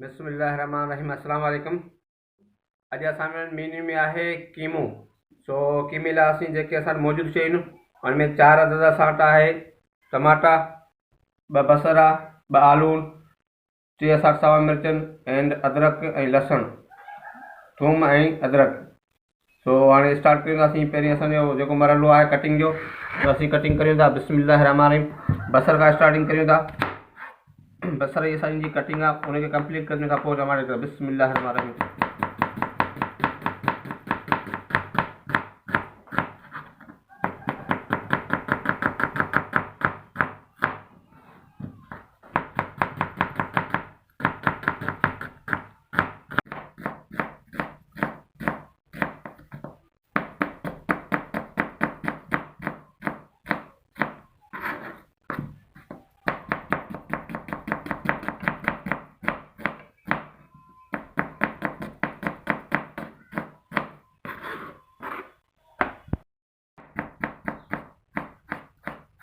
बिस्मिल्लाहिर्रहमानिर्रहीम। अस्सलाम वालेकुम। अॼु असां मेन्यू में आहे कीमो। सो कीमे लाइ असीं जेके असां मौजूदु शयूं आहिनि हुन में 4 अदद साट आहे, टमाटा, 2 बसर, 2 आलू, 3 साट सावा मिर्चनि एंड अदरक ऐं लहसुन, थूम ऐं अदरक। सो हाणे स्टार्ट कयूं। पहिरीं असांजो जेको मरहलो आहे कटिंग जो, तो असीं कटिंग करियूं था। बिस्मिल्लाहिर्रहमानिर्रहीम। बसर खां स्टार्टिंग करियूं था। बसर जी असांजी कटिंग आहे उनखे कंप्लीट करण खां पोइ टमाटे जो। बिस्मिल्लाहिर्रहमानिर्रहीम।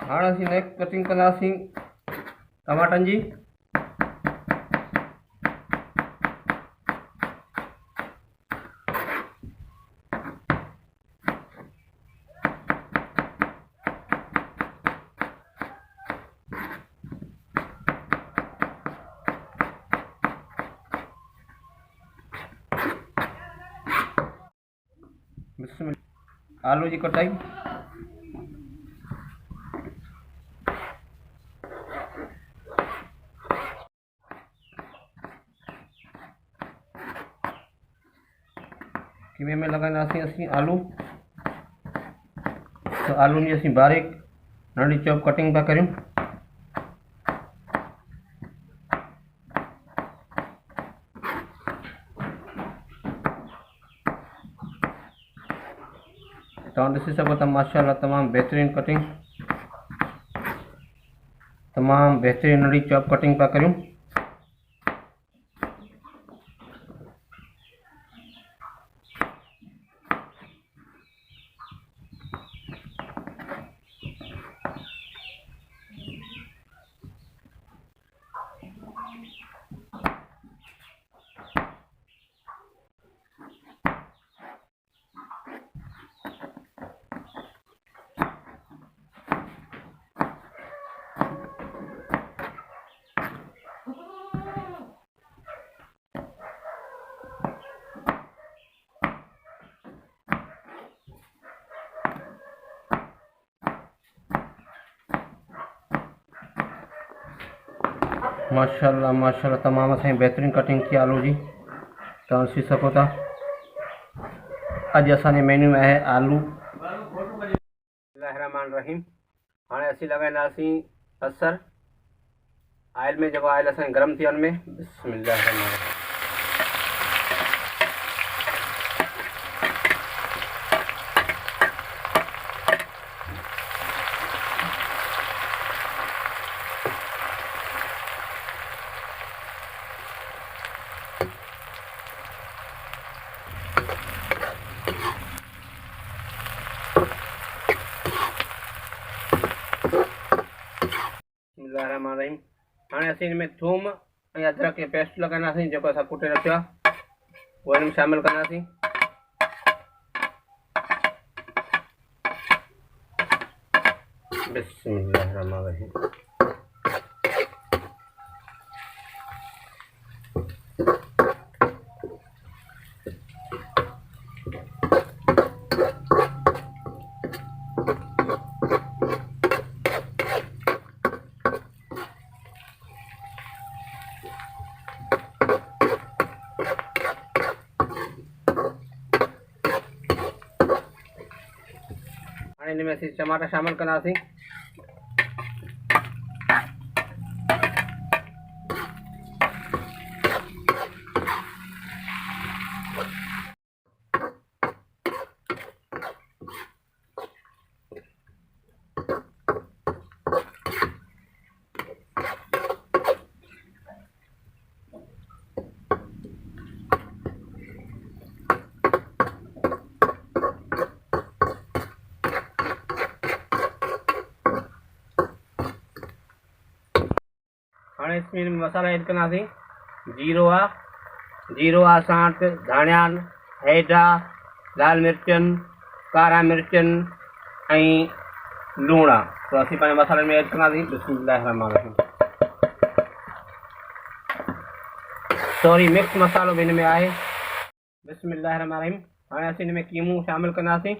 हाँ असीं नेक्स्ट कटिंग कंदासीं टमाटन जी। आलू की कटाई। कीमे में लगांदासीं असीं आलू। तो आलू की असीं बारीक नंढी चॉप कटिंग था करूं। तव्हां ॾिसी सघो था माशाल्लाह तमाम बेहतरीन कटिंग, तमाम बेहतरीन नंढी चॉप कटिंग था करूं। माशाल्लाह माशाल्लाह तमाम असां बेहतरीन कटिंग की आलू जी। तव्हां ॾिसी सघो था अॼु असांजे मेन्यू में आहे आलू। बिस्मिल्लाहिर्रहमानिर्रहीम। हाणे असीं लॻाईंदासीं बसर आयल में। जेको आयल असांखे गरम थी वञे। बिस्मिल्लाहिर्रहमानिर्रहीम। हाणे असीं हिन में थूम ऐं अदरक खे पेस्ट लॻाईंदासीं। जेको असां कुटे रखियो आहे उहो हिन में शामिलु कंदासीं। बिस्मिल्लाहिर्रहमानिर्रहीम। इनमें असीं टमाटा शामिल कंदासीं। हाँ इसमें मसाला ऐड करना सी। जीरो आहे। जीरो आहे असां वटि धाणियान, हैड आहे, लाल मिर्चनि, कारा मिर्चनि ऐं लूणु आहे। त असीं पंहिंजे मसालनि में एड कंदासीं। बिस्मिल्लाहिर्रहमानिर्रहीम। सॉरी, मिक्स मसालो बि हिन में आहे। बिस्मिल्लाहिर्रहमानिर्रहीम। हाणे असीं हिन में कीमो शामिलु कंदासीं।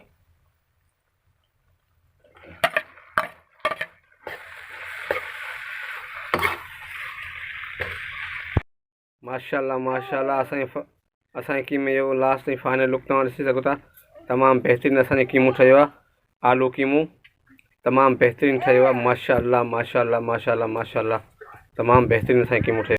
माशाल्लाह माशाल्लाह, असांजे कीमे जो लास्ट ऐं फाइनल लुक तव्हां ॾिसी सघो था। तमामु बहितरीनु असांजो कीमो ठहियो आहे। आलू कीमो तमामु बहितरीनु ठहियो आहे। माशाल्लाह माशाल्लाह माशाल्लाह माशाल्लाह, तमामु बहितरीनु असांजो कीमो ठहियो।